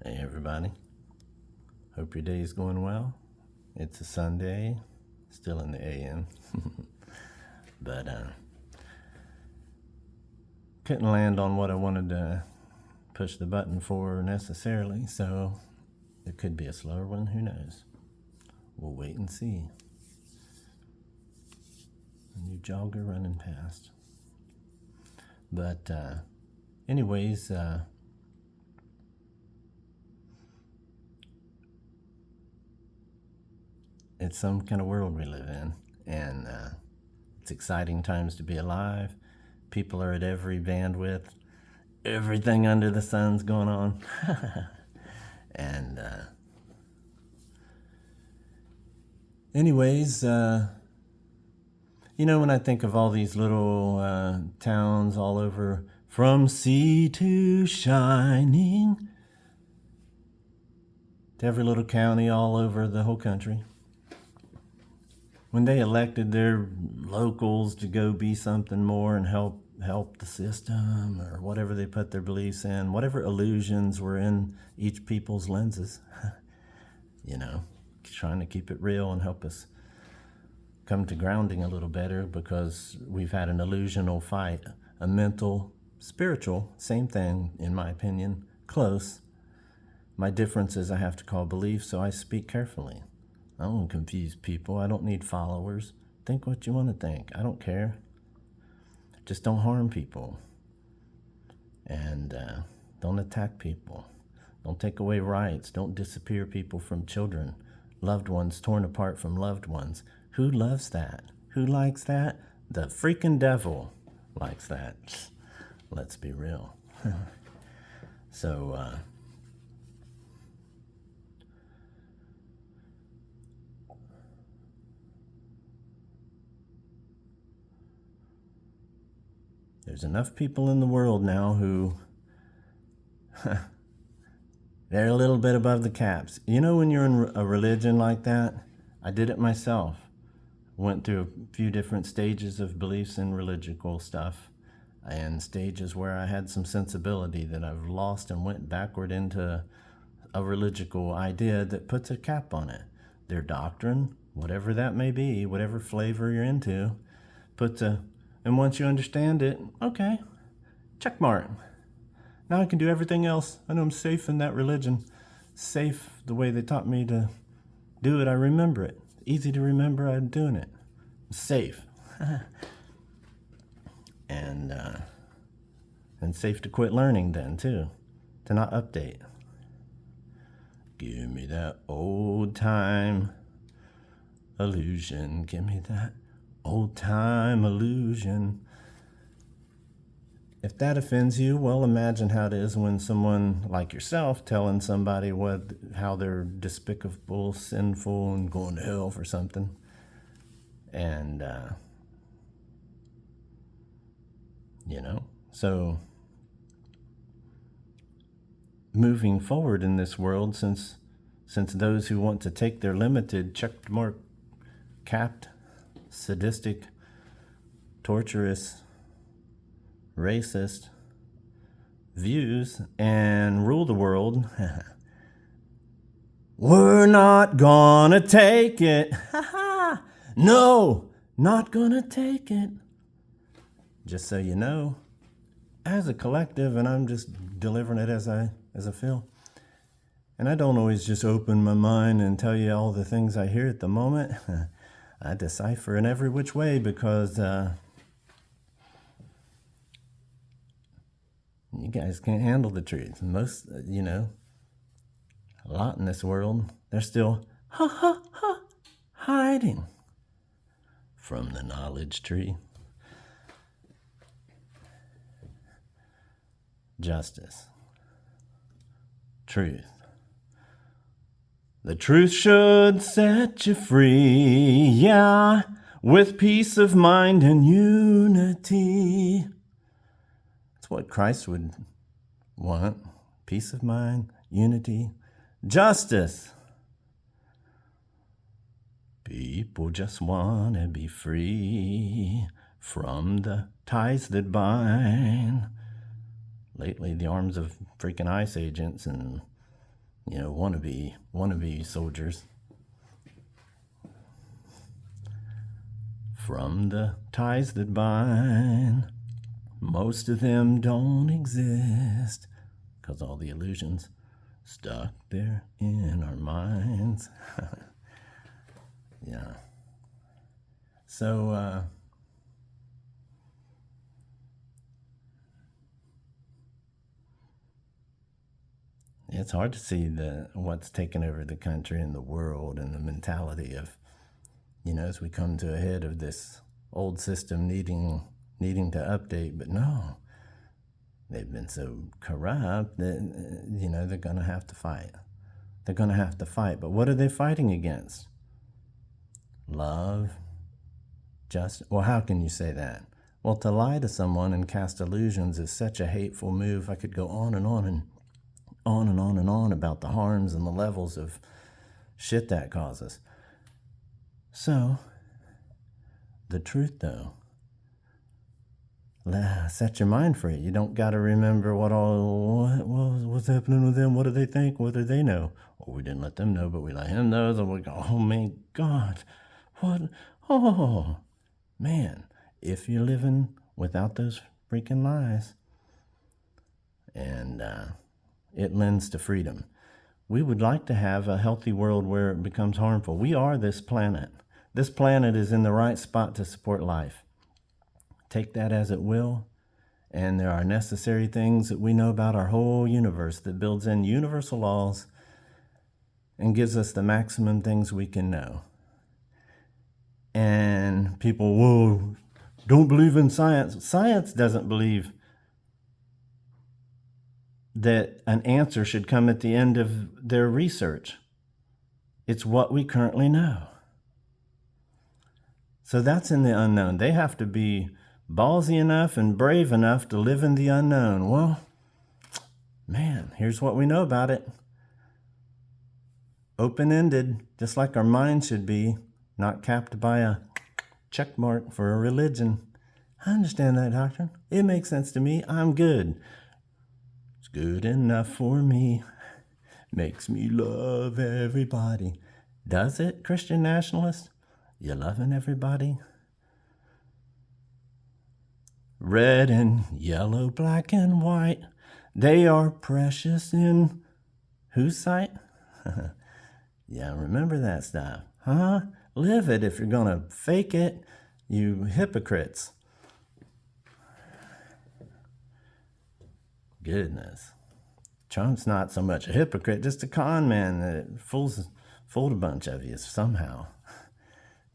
Hey everybody, hope your day is going well. It's a Sunday, still in the AM, but couldn't land on what I wanted to push the button for necessarily, so it could be a slower one, who knows. We'll wait and see. A new jogger running past. But anyways, it's some kind of world we live in, and it's exciting times to be alive. People are at every bandwidth. Everything under the sun's going on. And anyways, when I think of all these little towns all over, from sea to shining, to every little county all over the whole country, when they elected their locals to go be something more and help the system, or whatever they put their beliefs in, whatever illusions were in each people's lenses, trying to keep it real and help us come to grounding a little better, because we've had an illusional fight, a mental, spiritual, same thing in my opinion, close. My difference is I have to call belief, so I speak carefully. I don't confuse people. I don't need followers. Think what you want to think. I don't care. Just don't harm people. And don't attack people. Don't take away rights. Don't disappear people from children. Loved ones torn apart from loved ones. Who loves that? Who likes that? The freaking devil likes that. Let's be real. So, there's enough people in the world now who they're a little bit above the caps. When you're in a religion like that, I did it myself. Went through a few different stages of beliefs in religical stuff, and stages where I had some sensibility that I've lost and went backward into a religical idea that puts a cap on it. Their doctrine, whatever that may be, whatever flavor you're into, and once you understand it, okay, check mark. Now I can do everything else. I know I'm safe in that religion. Safe the way they taught me to do it. I remember it. Easy to remember. I'm doing it. I'm safe. And safe to quit learning then too. To not update. Give me that old time illusion. Give me that old time illusion. If that offends you, well, imagine how it is when someone like yourself telling somebody how they're despicable, sinful, and going to hell for something. And, so moving forward in this world, since those who want to take their limited, checked mark, capped, sadistic, torturous, racist views and rule the world, we're not gonna take it. No, not gonna take it. Just so you know, as a collective, and I'm just delivering it as I feel, and I don't always just open my mind and tell you all the things I hear at the moment. I decipher in every which way, because you guys can't handle the truth. Most, a lot in this world, they're still hiding from the knowledge tree. Justice. Truth. The truth should set you free, yeah, with peace of mind and unity. That's what Christ would want. Peace of mind, unity, justice. People just want to be free from the ties that bind. Lately, the arms of freaking ICE agents and wannabe soldiers. From the ties that bind, most of them don't exist, 'cause all the illusions stuck there in our minds. Yeah. So, it's hard to see what's taken over the country and the world, and the mentality of, as we come to a head of this old system needing to update. But no, they've been so corrupt that, they're going to have to fight. They're going to have to fight. But what are they fighting against? Love? Well, how can you say that? Well, to lie to someone and cast illusions is such a hateful move. I could go on and on and on and on and on about the harms and the levels of shit that causes. So, the truth, though, set your mind free. You don't got to remember what's happening with them. What do they think? What do they know? Well, we didn't let them know, but we let him know. So we go, oh, my God. What? Oh, man. If you're living without those freaking lies, and it lends to freedom. We would like to have a healthy world where it becomes harmful. We are this planet. This planet is in the right spot to support life. Take that as it will, and there are necessary things that we know about our whole universe that builds in universal laws and gives us the maximum things we can know. And people, whoa, don't believe in science. Science doesn't believe that an answer should come at the end of their research. It's what we currently know. So that's in the unknown. They have to be ballsy enough and brave enough to live in the unknown. Well, man, here's what we know about it. Open-ended, just like our mind should be, not capped by a check mark for a religion. I understand that doctrine. It makes sense to me. I'm good. It's good enough for me. Makes me love everybody. Does it, Christian nationalist? You loving everybody? Red and yellow, black and white, they are precious in whose sight? Yeah, remember that stuff, huh? Live it if you're gonna fake it, you hypocrites. Goodness. Trump's not so much a hypocrite, just a con man that fooled a bunch of you somehow.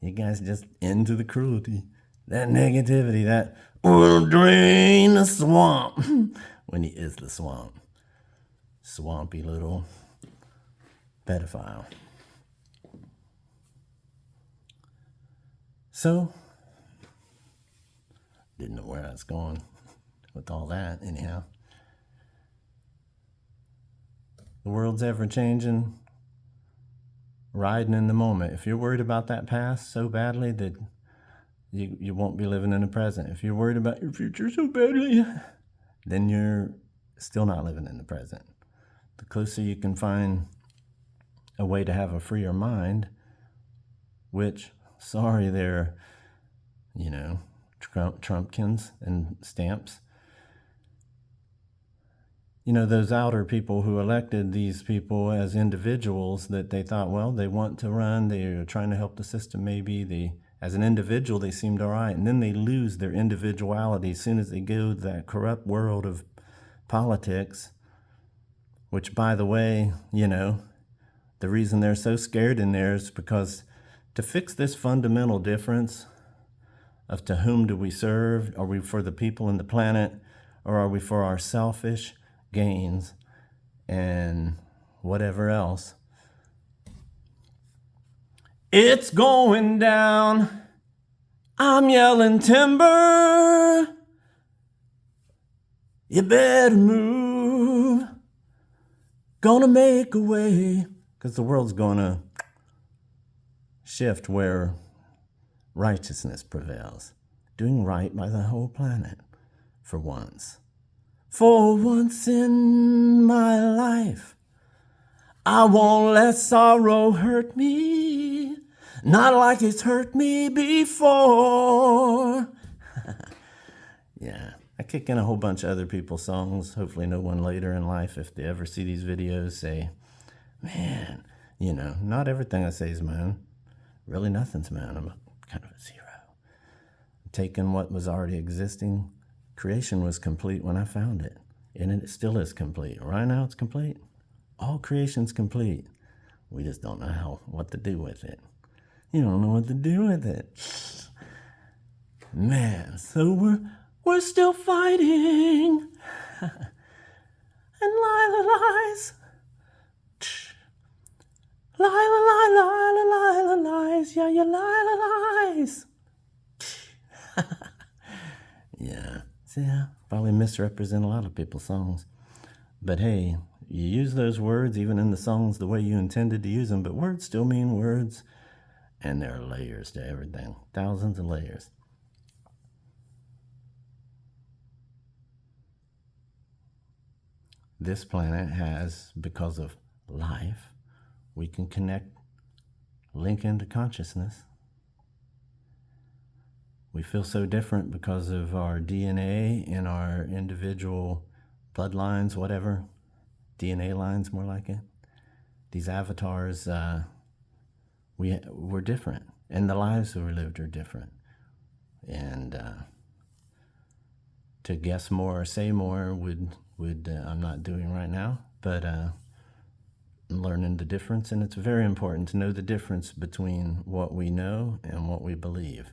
You guys just into the cruelty, that negativity, that will drain the swamp when he is the swamp. Swampy little pedophile. So, didn't know where I was going with all that, anyhow. The world's ever changing, riding in the moment. If you're worried about that past so badly that you won't be living in the present. If you're worried about your future so badly, then you're still not living in the present. The closer you can find a way to have a freer mind, which, sorry, they're, Trumpkins and stamps. Those outer people who elected these people as individuals that they thought, well, they want to run, they're trying to help the system maybe, as an individual, they seemed all right, and then they lose their individuality as soon as they go to that corrupt world of politics, which, by the way, the reason they're so scared in there is because to fix this fundamental difference of to whom do we serve, are we for the people and the planet, or are we for our selfish gains and whatever else? It's going down. I'm yelling timber. You better move. Gonna make a way. Because the world's gonna shift where righteousness prevails. Doing right by the whole planet. For once. For once in my life, I won't let sorrow hurt me, not like it's hurt me before. Yeah, I kick in a whole bunch of other people's songs. Hopefully no one later in life, if they ever see these videos, say, man, not everything I say is my own. Really nothing's my own. I'm kind of a zero. Taking what was already existing, creation was complete when I found it. And it still is complete. Right now it's complete. All creation's complete. We just don't know what to do with it. You don't know what to do with it. Man, so we're still fighting. And Lila lies. Lila lies. Yeah, lies. Yeah. See, I probably misrepresent a lot of people's songs. But hey, you use those words even in the songs the way you intended to use them, but words still mean words. And there are layers to everything. Thousands of layers. This planet has, because of life, we can connect, link into consciousness. We feel so different because of our DNA and our individual bloodlines, whatever. DNA lines, more like it. These avatars, we're different. And the lives we lived are different. And to guess more or say more would I'm not doing right now, but learning the difference. And it's very important to know the difference between what we know and what we believe.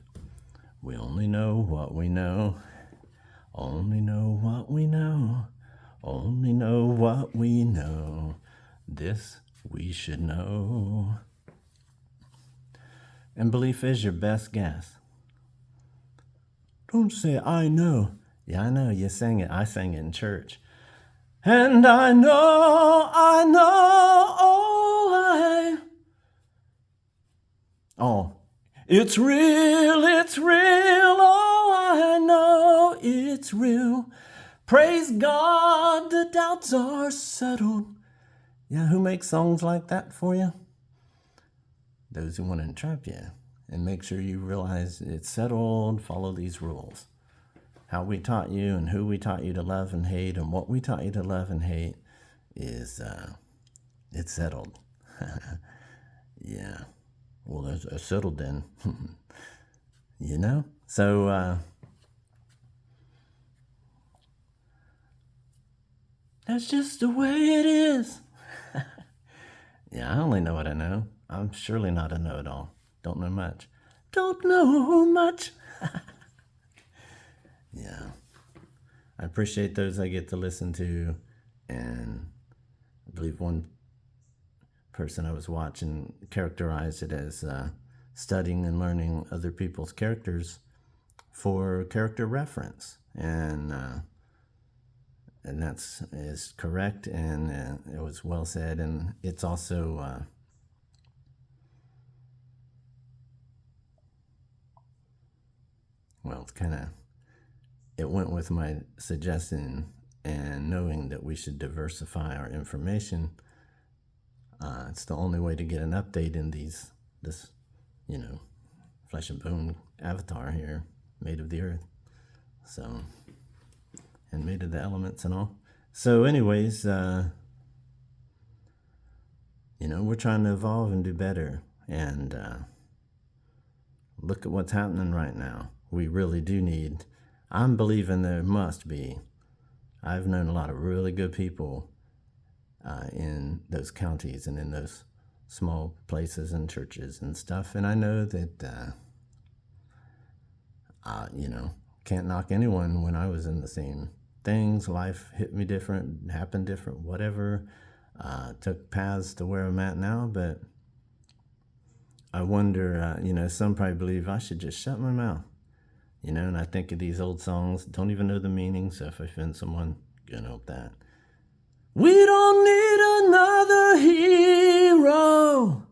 We only know what we know. Only know what we know. Only know what we know. This we should know. And belief is your best guess. Don't say, I know. Yeah, I know, you sang it. I sang it in church. And I know, it's real, oh, I know it's real. Praise God, the doubts are settled. Yeah, who makes songs like that for you? Those who want to entrap you and make sure you realize it's settled, follow these rules. How we taught you and who we taught you to love and hate and what we taught you to love and hate is, it's settled. Yeah. Well, it's settled then. So, that's just the way it is. Yeah, I only know what I know. I'm surely not a know-it-all. Don't know much. Don't know much. Yeah. I appreciate those I get to listen to. And I believe one person I was watching characterized it as studying and learning other people's characters for character reference. And that's is correct, and it was well said. And it's also it went with my suggestion and knowing that we should diversify our information. It's the only way to get an update in this flesh and bone avatar here, made of the earth. So, and made of the elements and all. So anyways, we're trying to evolve and do better. And look at what's happening right now. We really do need, I'm believing there must be, I've known a lot of really good people in those counties and in those small places and churches and stuff. And I know that, can't knock anyone when I was in the same things. Life hit me different, happened different, whatever. Took paths to where I'm at now, but I wonder, some probably believe I should just shut my mouth, and I think of these old songs, don't even know the meaning, so if I offend someone, gonna help that. We don't need another hero.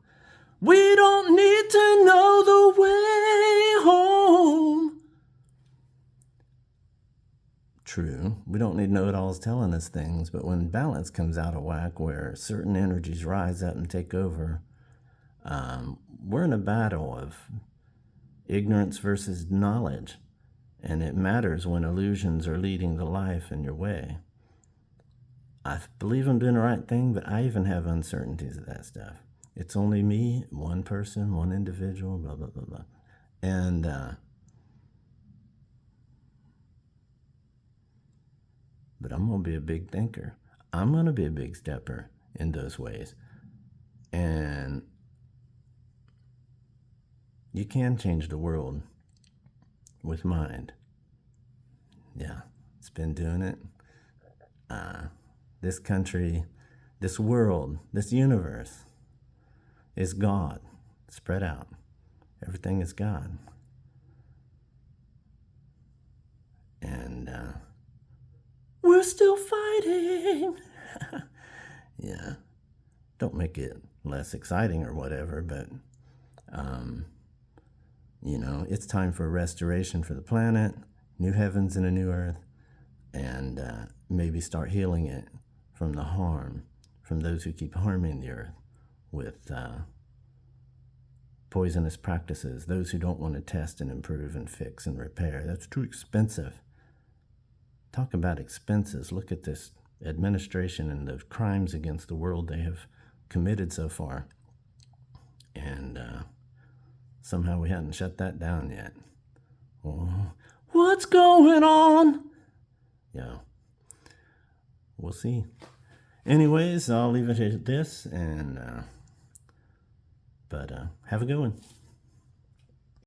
We don't need to know the way home. True, We don't need know-it-alls telling us things, but when balance comes out of whack, where certain energies rise up and take over, we're in a battle of ignorance versus knowledge, and it matters when illusions are leading the life in your way. I believe I'm doing the right thing, but I even have uncertainties of that stuff. It's only me, one person, one individual, blah, blah, blah, blah. And but I'm going to be a big thinker. I'm going to be a big stepper in those ways. And you can change the world with mind. Yeah, it's been doing it. This country, this world, this universe is God, spread out. Everything is God. And we're still fighting. Yeah, don't make it less exciting or whatever, but it's time for a restoration for the planet, new heavens and a new earth, and maybe start healing it from the harm from those who keep harming the earth with poisonous practices, those who don't want to test and improve and fix and repair. That's too expensive. Talk about expenses. Look at this administration and the crimes against the world they have committed so far. And somehow we hadn't shut that down yet. Well, what's going on? Yeah. We'll see. Anyways, I'll leave it at this, and but have a good one.